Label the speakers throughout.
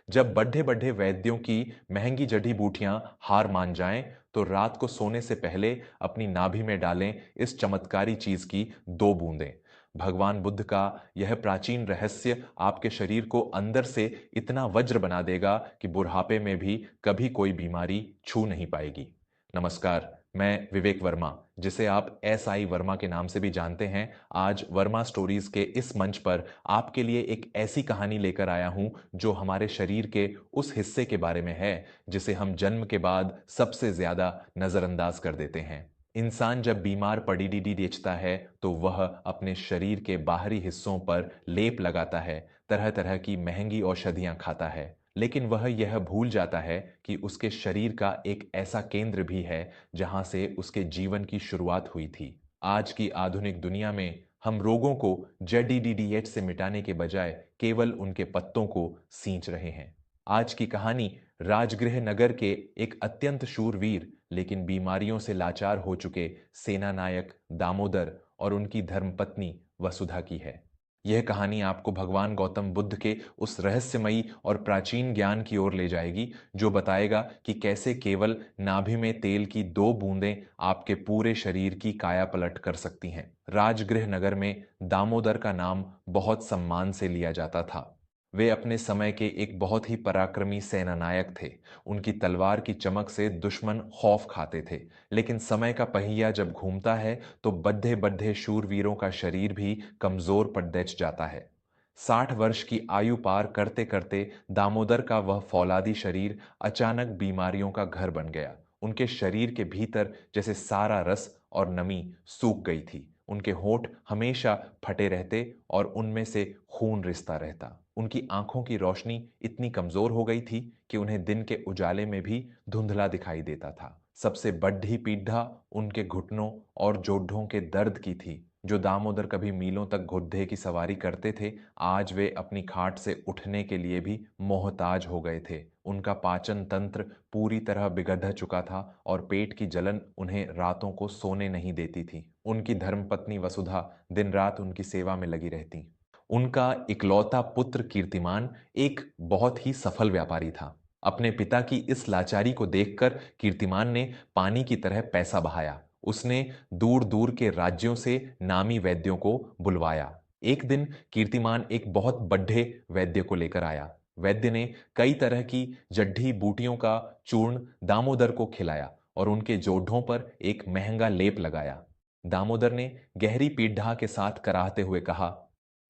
Speaker 1: जब बड्ढे बड्ढे वैद्यों की महंगी जड़ी बूटियां हार मान जाएं, तो रात को सोने से पहले अपनी नाभि में डालें इस चमत्कारी चीज की 2 बूंदें। भगवान बुद्ध का यह प्राचीन रहस्य आपके शरीर को अंदर से इतना वज्र बना देगा कि बुढ़ापे में भी कभी कोई बीमारी छू नहीं पाएगी। नमस्कार, मैं विवेक वर्मा, जिसे आप SI वर्मा के नाम से भी जानते हैं, आज वर्मा स्टोरीज के इस मंच पर आपके लिए एक ऐसी कहानी लेकर आया हूं जो हमारे शरीर के उस हिस्से के बारे में है जिसे हम जन्म के बाद सबसे ज्यादा नजरअंदाज कर देते हैं। इंसान जब बीमार पड़ी बेचता है तो वह अपने शरीर के बाहरी हिस्सों पर लेप लगाता है, तरह तरह की महंगी औषधियां खाता है, लेकिन वह यह भूल जाता है कि उसके शरीर का एक ऐसा केंद्र भी है जहां से उसके जीवन की शुरुआत हुई थी। आज की आधुनिक दुनिया में हम रोगों को जड़ी से मिटाने के बजाय केवल उनके पत्तों को सींच रहे हैं। आज की कहानी राजगृह नगर के एक अत्यंत शूरवीर लेकिन बीमारियों से लाचार हो चुके सेना नायक दामोदर और उनकी धर्मपत्नी वसुधा की है। यह कहानी आपको भगवान गौतम बुद्ध के उस रहस्यमयी और प्राचीन ज्ञान की ओर ले जाएगी जो बताएगा कि कैसे केवल नाभि में तेल की 2 बूंदें आपके पूरे शरीर की काया पलट कर सकती हैं। राजगृह नगर में दामोदर का नाम बहुत सम्मान से लिया जाता था। वे अपने समय के एक बहुत ही पराक्रमी सेनानायक थे। उनकी तलवार की चमक से दुश्मन खौफ खाते थे। लेकिन समय का पहिया जब घूमता है तो बद्धे बद्धे शूरवीरों का शरीर भी कमजोर पड़ जाता है। 60 वर्ष की आयु पार करते करते दामोदर का वह फौलादी शरीर अचानक बीमारियों का घर बन गया। उनके शरीर के भीतर जैसे सारा रस और नमी सूख गई थी। उनके होंठ हमेशा फटे रहते और उनमें से खून रिसता रहता। उनकी आंखों की रोशनी इतनी कमजोर हो गई थी कि उन्हें दिन के उजाले में भी धुंधला दिखाई देता था। सबसे बड़ी पीड़ा उनके घुटनों और जोड़ों के दर्द की थी। जो दामोदर कभी मीलों तक घुड्डे की सवारी करते थे, आज वे अपनी खाट से उठने के लिए भी मोहताज हो गए थे। उनका पाचन तंत्र पूरी तरह बिगड़ चुका था और पेट की जलन उन्हें रातों को सोने नहीं देती थी। उनकी धर्मपत्नी वसुधा दिन रात उनकी सेवा में लगी रहती। उनका इकलौता पुत्र कीर्तिमान एक बहुत ही सफल व्यापारी था। अपने पिता की इस लाचारी को देखकर कीर्तिमान ने पानी की तरह पैसा बहाया। उसने दूर दूर के राज्यों से नामी वैद्यों को बुलवाया। एक दिन कीर्तिमान एक बहुत बड्ढे वैद्य को लेकर आया। वैद्य ने कई तरह की जड्डी बूटियों का चूर्ण दामोदर को खिलाया और उनके जोड़ों पर एक महंगा लेप लगाया। दामोदर ने गहरी पीड़ा के साथ कराहते हुए कहा,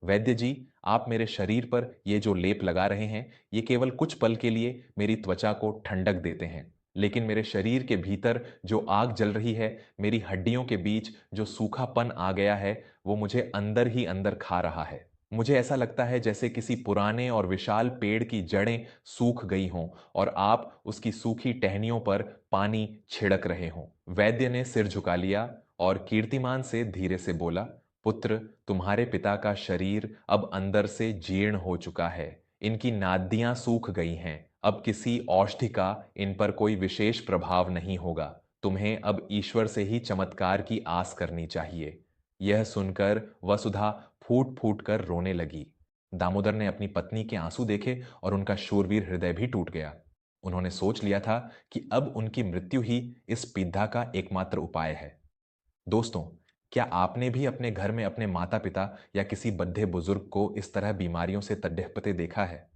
Speaker 1: वैद्य जी, आप मेरे शरीर पर ये जो लेप लगा रहे हैं, ये केवल कुछ पल के लिए मेरी त्वचा को ठंडक देते हैं, लेकिन मेरे शरीर के भीतर जो आग जल रही है, मेरी हड्डियों के बीच जो सूखापन आ गया है, वो मुझे अंदर ही अंदर खा रहा है। मुझे ऐसा लगता है जैसे किसी पुराने और विशाल पेड़ की जड़ें सूख गई हों और आप उसकी सूखी टहनियों पर पानी छिड़क रहे हों। वैद्य ने सिर झुका लिया और कीर्तिमान से धीरे से बोला, पुत्र, तुम्हारे पिता का शरीर अब अंदर से जीर्ण हो चुका है। इनकी नादियां सूख गई हैं। अब किसी औषधि का इन पर कोई विशेष प्रभाव नहीं होगा। तुम्हें अब ईश्वर से ही चमत्कार की आस करनी चाहिए। यह सुनकर वसुधा फूट फूट कर रोने लगी। दामोदर ने अपनी पत्नी के आंसू देखे और उनका शूरवीर हृदय भी टूट गया। उन्होंने सोच लिया था कि अब उनकी मृत्यु ही इस पीड़ा का एकमात्र उपाय है। दोस्तों, क्या आपने भी अपने घर में अपने माता पिता या किसी बद्धे बुजुर्ग को इस तरह बीमारियों से तड़पते देखा है?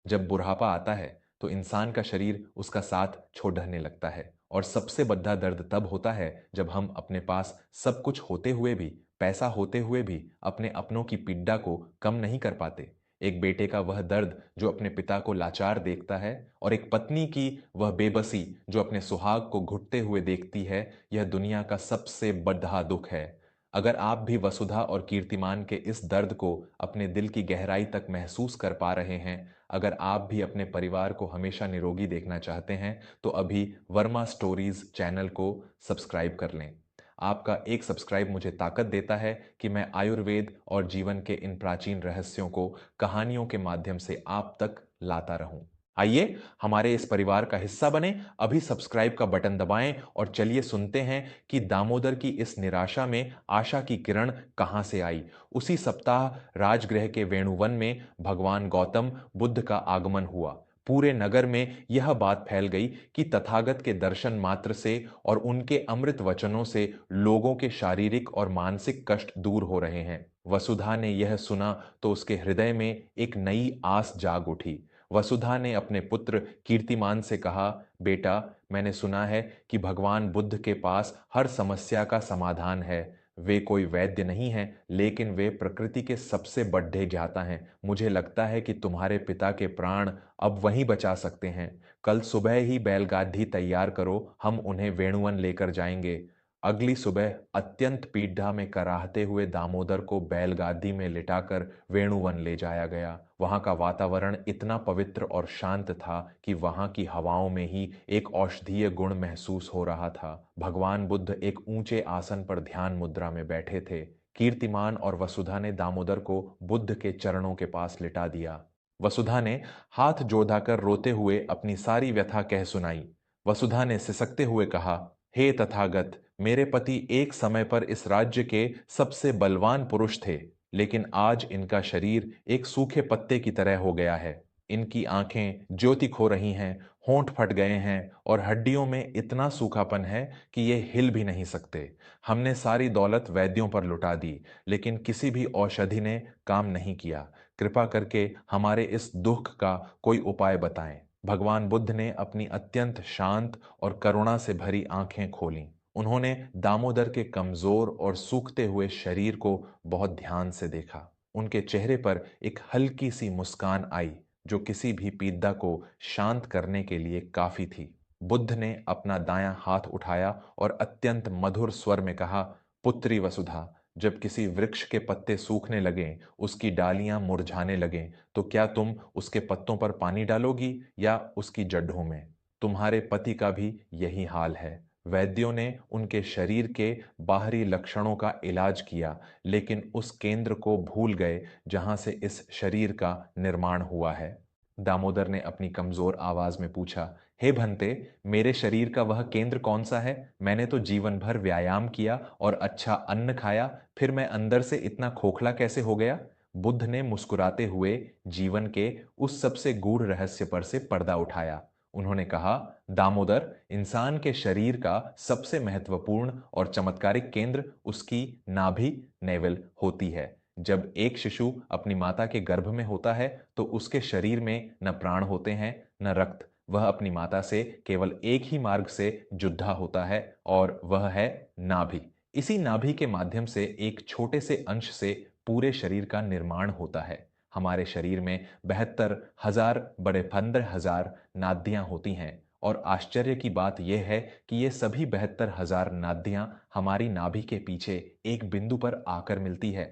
Speaker 1: जब बुढ़ापा आता है तो इंसान का शरीर उसका साथ छोड़ने लगता है और सबसे बड़ा दर्द तब होता है जब हम अपने पास सब कुछ होते हुए भी, पैसा होते हुए भी अपने अपनों की पीड़ा को कम नहीं कर पाते। एक बेटे का वह दर्द जो अपने पिता को लाचार देखता है और एक पत्नी की वह बेबसी जो अपने सुहाग को घुटते हुए देखती है, यह दुनिया का सबसे बड़ा दुख है। अगर आप भी वसुधा और कीर्तिमान के इस दर्द को अपने दिल की गहराई तक महसूस कर पा रहे हैं, अगर आप भी अपने परिवार को हमेशा निरोगी देखना चाहते हैं, तो अभी वर्मा स्टोरीज चैनल को सब्सक्राइब कर लें। आपका एक सब्सक्राइब मुझे ताकत देता है कि मैं आयुर्वेद और जीवन के इन प्राचीन रहस्यों को कहानियों के माध्यम से आप तक लाता रहूं। आइए हमारे इस परिवार का हिस्सा बने। अभी सब्सक्राइब का बटन दबाएं और चलिए सुनते हैं कि दामोदर की इस निराशा में आशा की किरण कहां से आई। उसी सप्ताह राजगृह के वेणुवन में भगवान गौतम बुद्ध का आगमन हुआ। पूरे नगर में यह बात फैल गई कि तथागत के दर्शन मात्र से और उनके अमृत वचनों से लोगों के शारीरिक और मानसिक कष्ट दूर हो रहे हैं। वसुधा ने यह सुना तो उसके हृदय में एक नई आस जाग उठी। वसुधा ने अपने पुत्र कीर्तिमान से कहा, बेटा, मैंने सुना है कि भगवान बुद्ध के पास हर समस्या का समाधान है। वे कोई वैद्य नहीं हैं, लेकिन वे प्रकृति के सबसे बड्ढे ज्ञाता हैं। मुझे लगता है कि तुम्हारे पिता के प्राण अब वहीं बचा सकते हैं। कल सुबह ही बैलगाड़ी तैयार करो, हम उन्हें वेणुवन लेकर जाएंगे। अगली सुबह अत्यंत पीड़ा में कराहते हुए दामोदर को बैलगाड़ी में लिटाकर वेणुवन ले जाया गया। वहां का वातावरण इतना पवित्र और शांत था कि वहां की हवाओं में ही एक औषधीय गुण महसूस हो रहा था। भगवान बुद्ध एक ऊंचे आसन पर ध्यान मुद्रा में बैठे थे। कीर्तिमान और वसुधा ने दामोदर को बुद्ध के चरणों के पास लिटा दिया। वसुधा ने हाथ जोड़कर रोते हुए अपनी सारी व्यथा कह सुनाई। वसुधा ने सिसकते हुए कहा, हे तथागत, मेरे पति एक समय पर इस राज्य के सबसे बलवान पुरुष थे, लेकिन आज इनका शरीर एक सूखे पत्ते की तरह हो गया है। इनकी आंखें ज्योति खो रही हैं, होंठ फट गए हैं और हड्डियों में इतना सूखापन है कि ये हिल भी नहीं सकते। हमने सारी दौलत वैद्यों पर लुटा दी, लेकिन किसी भी औषधि ने काम नहीं किया। कृपा करके हमारे इस दुख का कोई उपाय बताएं। भगवान बुद्ध ने अपनी अत्यंत शांत और करुणा से भरी आंखें खोलीं। उन्होंने दामोदर के कमजोर और सूखते हुए शरीर को बहुत ध्यान से देखा। उनके चेहरे पर एक हल्की सी मुस्कान आई, जो किसी भी पीड़ा को शांत करने के लिए काफी थी। बुद्ध ने अपना दायां हाथ उठाया और अत्यंत मधुर स्वर में कहा, पुत्री वसुधा, जब किसी वृक्ष के पत्ते सूखने लगें, उसकी डालियां मुरझाने लगें, तो क्या तुम उसके पत्तों पर पानी डालोगी या उसकी जड़ों में? तुम्हारे पति का भी यही हाल है। वैद्यों ने उनके शरीर के बाहरी लक्षणों का इलाज किया, लेकिन उस केंद्र को भूल गए जहां से इस शरीर का निर्माण हुआ है। दामोदर ने अपनी कमजोर आवाज में पूछा, हे भंते, मेरे शरीर का वह केंद्र कौन सा है? मैंने तो जीवन भर व्यायाम किया और अच्छा अन्न खाया, फिर मैं अंदर से इतना खोखला कैसे हो गया? बुद्ध ने मुस्कुराते हुए जीवन के उस सबसे गूढ़ रहस्य पर से पर्दा उठाया। उन्होंने कहा, दामोदर, इंसान के शरीर का सबसे महत्वपूर्ण और चमत्कारिक केंद्र उसकी नाभि नेवल होती है। जब एक शिशु अपनी माता के गर्भ में होता है तो उसके शरीर में न प्राण होते हैं न रक्त। वह अपनी माता से केवल एक ही मार्ग से जुड़ा होता है और वह है नाभि। इसी नाभि के माध्यम से एक छोटे से अंश से पूरे शरीर का निर्माण होता है। हमारे शरीर में 72,000 बड़े 15,000 नादियां होती हैं और आश्चर्य की बात यह है कि ये सभी 72,000 नादियां हमारी नाभि के पीछे एक बिंदु पर आकर मिलती है।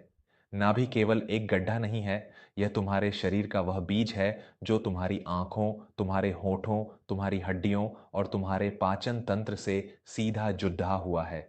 Speaker 1: नाभि केवल एक गड्ढा नहीं है, यह तुम्हारे शरीर का वह बीज है जो तुम्हारी आंखों, तुम्हारे होठों, तुम्हारी हड्डियों और तुम्हारे पाचन तंत्र से सीधा जुड़ा हुआ है।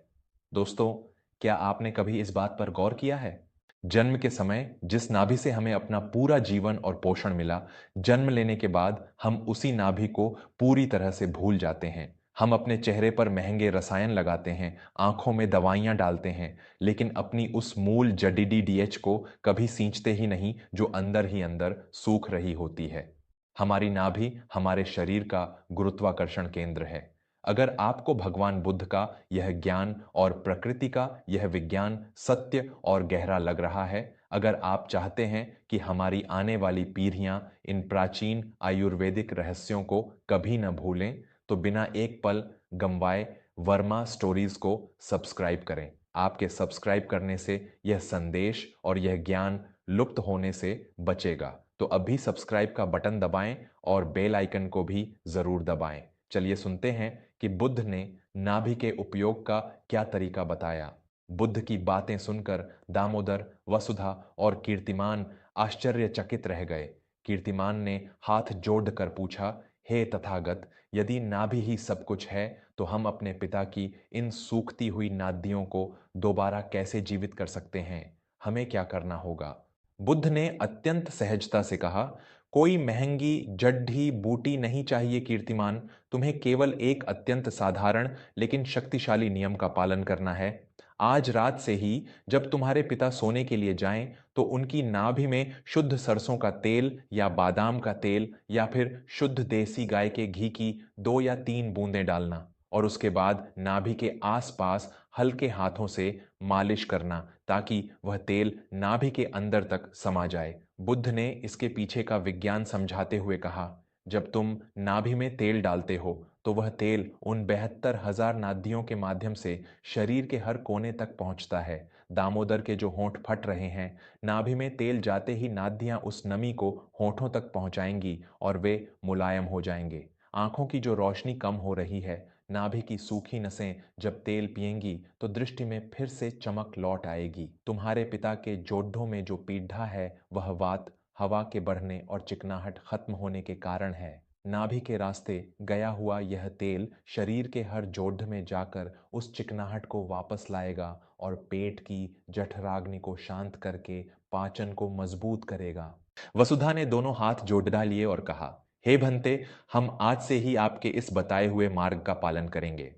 Speaker 1: दोस्तों, क्या आपने कभी इस बात पर गौर किया है? जन्म के समय जिस नाभि से हमें अपना पूरा जीवन और पोषण मिला, जन्म लेने के बाद हम उसी नाभि को पूरी तरह से भूल जाते हैं। हम अपने चेहरे पर महंगे रसायन लगाते हैं, आंखों में दवाइयां डालते हैं, लेकिन अपनी उस मूल जड़ी डीएच को कभी सींचते ही नहीं, जो अंदर ही अंदर सूख रही होती है। हमारी नाभि हमारे शरीर का गुरुत्वाकर्षण केंद्र है। अगर आपको भगवान बुद्ध का यह ज्ञान और प्रकृति का यह विज्ञान सत्य और गहरा लग रहा है, अगर आप चाहते हैं कि हमारी आने वाली पीढ़ियां इन प्राचीन आयुर्वेदिक रहस्यों को कभी न भूलें, तो बिना एक पल गंवाए वर्मा स्टोरीज को सब्सक्राइब करें। आपके सब्सक्राइब करने से यह संदेश और यह ज्ञान लुप्त होने से बचेगा। तो अभी सब्सक्राइब का बटन दबाएं और बेल आइकन को भी जरूर दबाएं। चलिए सुनते हैं कि बुद्ध ने नाभि के उपयोग का क्या तरीका बताया। बुद्ध की बातें सुनकर दामोदर, वसुधा और कीर्तिमान आश्चर्यचकित रह गए। कीर्तिमान ने हाथ जोड़कर पूछा, हे तथागत, यदि नाभि ही सब कुछ है, तो हम अपने पिता की इन सूखती हुई नादियों को दोबारा कैसे जीवित कर सकते हैं? हमें क्या करना होगा? बुद्ध ने अत्यंत सहजता से कहा, कोई महंगी जड्ढी बूटी नहीं चाहिए कीर्तिमान। तुम्हें केवल एक अत्यंत साधारण लेकिन शक्तिशाली नियम का पालन करना है। आज रात से ही जब तुम्हारे पिता सोने के लिए जाएं तो उनकी नाभि में शुद्ध सरसों का तेल या बादाम का तेल या फिर शुद्ध देसी गाय के घी की 2 या 3 बूंदें डालना और उसके बाद नाभि के आसपास हल्के हाथों से मालिश करना ताकि वह तेल नाभि के अंदर तक समा जाए। बुद्ध ने इसके पीछे का विज्ञान समझाते हुए कहा, जब तुम नाभि में तेल डालते हो तो वह तेल उन 72,000 नादियों के माध्यम से शरीर के हर कोने तक पहुंचता है। दामोदर के जो होंठ फट रहे हैं, नाभि में तेल जाते ही नादियां उस नमी को होंठों तक पहुंचाएंगी और वे मुलायम हो जाएंगे। आंखों की जो रोशनी कम हो रही है, नाभि की सूखी नसें जब तेल पिएंगी तो दृष्टि में फिर से चमक लौट आएगी। तुम्हारे पिता के जोड़ों में जो पीढ़ा है वह वात, हवा के बढ़ने और चिकनाहट खत्म होने के कारण है। नाभि के रास्ते गया हुआ यह तेल शरीर के हर जोड़ में जाकर उस चिकनाहट को वापस लाएगा और पेट की जठराग्नि को शांत करके पाचन को मजबूत करेगा। वसुधा ने दोनों हाथ जोड़ लिए और कहा, हे भंते, हम आज से ही आपके इस बताए हुए मार्ग का पालन करेंगे।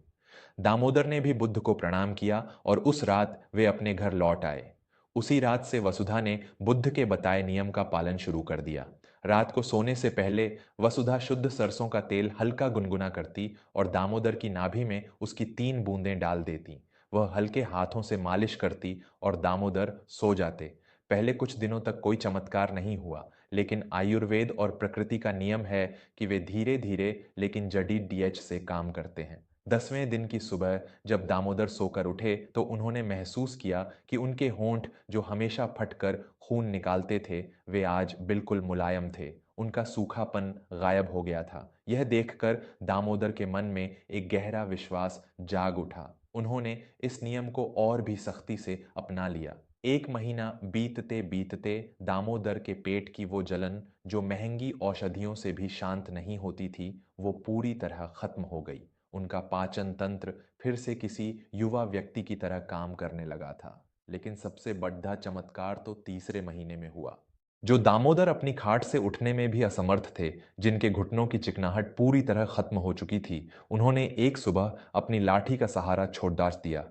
Speaker 1: दामोदर ने भी बुद्ध को प्रणाम किया और उस रात वे अपने घर लौट आए। उसी रात से वसुधा ने बुद्ध के बताए नियम का पालन शुरू कर दिया। रात को सोने से पहले वसुधा शुद्ध सरसों का तेल हल्का गुनगुना करती और दामोदर की नाभि में उसकी 3 बूंदें डाल देती। वह हल्के हाथों से मालिश करती और दामोदर सो जाते। पहले कुछ दिनों तक कोई चमत्कार नहीं हुआ, लेकिन आयुर्वेद और प्रकृति का नियम है कि वे धीरे धीरे लेकिन जड़ी डीएच से काम करते हैं। 10वें दिन की सुबह जब दामोदर सोकर उठे तो उन्होंने महसूस किया कि उनके होंठ जो हमेशा फटकर खून निकालते थे, वे आज बिल्कुल मुलायम थे। उनका सूखापन गायब हो गया था। यह देखकर दामोदर के मन में एक गहरा विश्वास जाग उठा। उन्होंने इस नियम को और भी सख्ती से अपना लिया। 1 महीना बीतते बीतते दामोदर के पेट की वो जलन जो महंगी औषधियों से भी शांत नहीं होती थी, वो पूरी तरह खत्म हो गई। उनका पाचन तंत्र फिर से किसी युवा व्यक्ति की तरह काम करने लगा था। लेकिन सबसे बड़ा चमत्कार तो तीसरे महीने में हुआ। जो दामोदर अपनी खाट से उठने में भी असमर्थ थे, जिनके घुटनों की चिकनाहट पूरी तरह खत्म हो चुकी थी, उन्होंने एक सुबह अपनी लाठी का सहारा छोड़ दिया।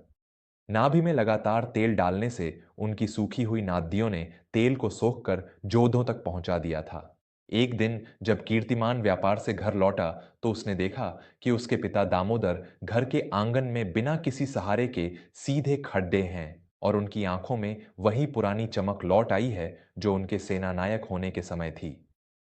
Speaker 1: नाभि में लगातार तेल डालने से उनकी सूखी हुई नादियों ने तेल को सोखकर जोधों तक पहुंचा दिया था। एक दिन जब कीर्तिमान व्यापार से घर लौटा तो उसने देखा कि उसके पिता दामोदर घर के आंगन में बिना किसी सहारे के सीधे खड़े हैं और उनकी आंखों में वही पुरानी चमक लौट आई है जो उनके सेनानायक होने के समय थी।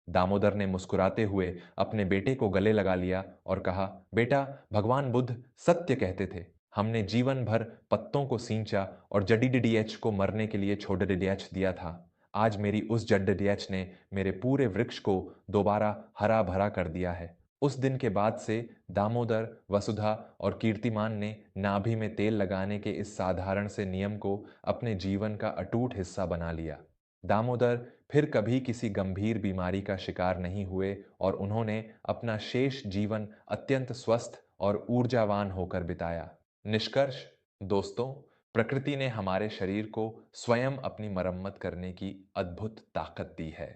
Speaker 1: दामोदर ने मुस्कुराते हुए अपने बेटे को गले लगा लिया और कहा, बेटा, भगवान बुद्ध सत्य कहते थे। हमने जीवन भर पत्तों को सींचा और जडी डीएच को मरने के लिए छोड़ डीएच दिया था। आज मेरी उस जड डीएच ने मेरे पूरे वृक्ष को दोबारा हरा भरा कर दिया है। उस दिन के बाद से दामोदर, वसुधा और कीर्तिमान ने नाभि में तेल लगाने के इस साधारण से नियम को अपने जीवन का अटूट हिस्सा बना लिया। दामोदर फिर कभी किसी गंभीर बीमारी का शिकार नहीं हुए और उन्होंने अपना शेष जीवन अत्यंत स्वस्थ और ऊर्जावान होकर बिताया। निष्कर्ष, दोस्तों, प्रकृति ने हमारे शरीर को स्वयं अपनी मरम्मत करने की अद्भुत ताकत दी है।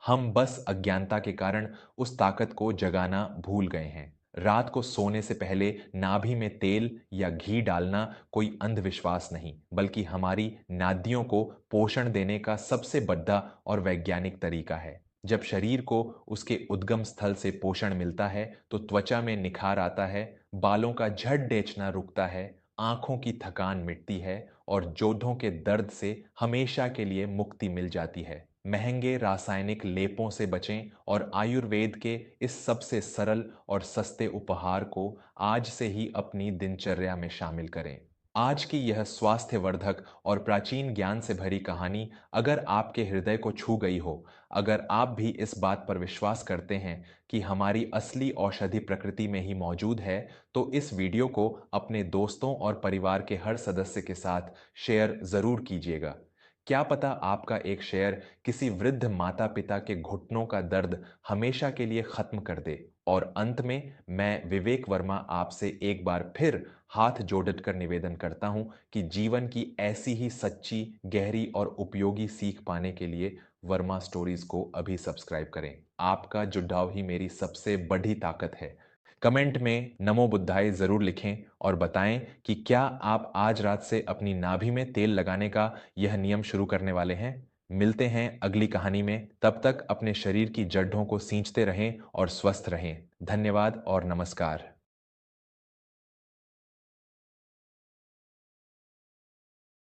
Speaker 1: हम बस अज्ञानता के कारण उस ताकत को जगाना भूल गए हैं। रात को सोने से पहले नाभि में तेल या घी डालना कोई अंधविश्वास नहीं, बल्कि हमारी नादियों को पोषण देने का सबसे बड़ा और वैज्ञानिक तरीका है। जब शरीर को उसके उद्गम स्थल से पोषण मिलता है तो त्वचा में निखार आता है, बालों का झड़ डेचना रुकता है, आंखों की थकान मिटती है और जोड़ों के दर्द से हमेशा के लिए मुक्ति मिल जाती है। महंगे रासायनिक लेपों से बचें और आयुर्वेद के इस सबसे सरल और सस्ते उपहार को आज से ही अपनी दिनचर्या में शामिल करें। आज की यह स्वास्थ्यवर्धक और प्राचीन ज्ञान से भरी कहानी अगर आपके हृदय को छू गई हो, अगर आप भी इस बात पर विश्वास करते हैं कि हमारी असली औषधि प्रकृति में ही मौजूद है, तो इस वीडियो को अपने दोस्तों और परिवार के हर सदस्य के साथ शेयर जरूर कीजिएगा। क्या पता आपका एक शेयर किसी वृद्ध माता पिता के घुटनों का दर्द हमेशा के लिए खत्म कर दे। और अंत में मैं विवेक वर्मा आपसे एक बार फिर हाथ जोड़कर निवेदन करता हूं कि जीवन की ऐसी ही सच्ची, गहरी और उपयोगी सीख पाने के लिए वर्मा स्टोरीज को अभी सब्सक्राइब करें। आपका जुड़ाव ही मेरी सबसे बड़ी ताकत है। कमेंट में नमो बुद्धाय जरूर लिखें और बताएं कि क्या आप आज रात से अपनी नाभि में तेल लगाने का यह नियम शुरू करने वाले हैं। मिलते हैं अगली कहानी में, तब तक अपने शरीर की जड्ढों को सींचते रहें और स्वस्थ रहें। धन्यवाद और नमस्कार।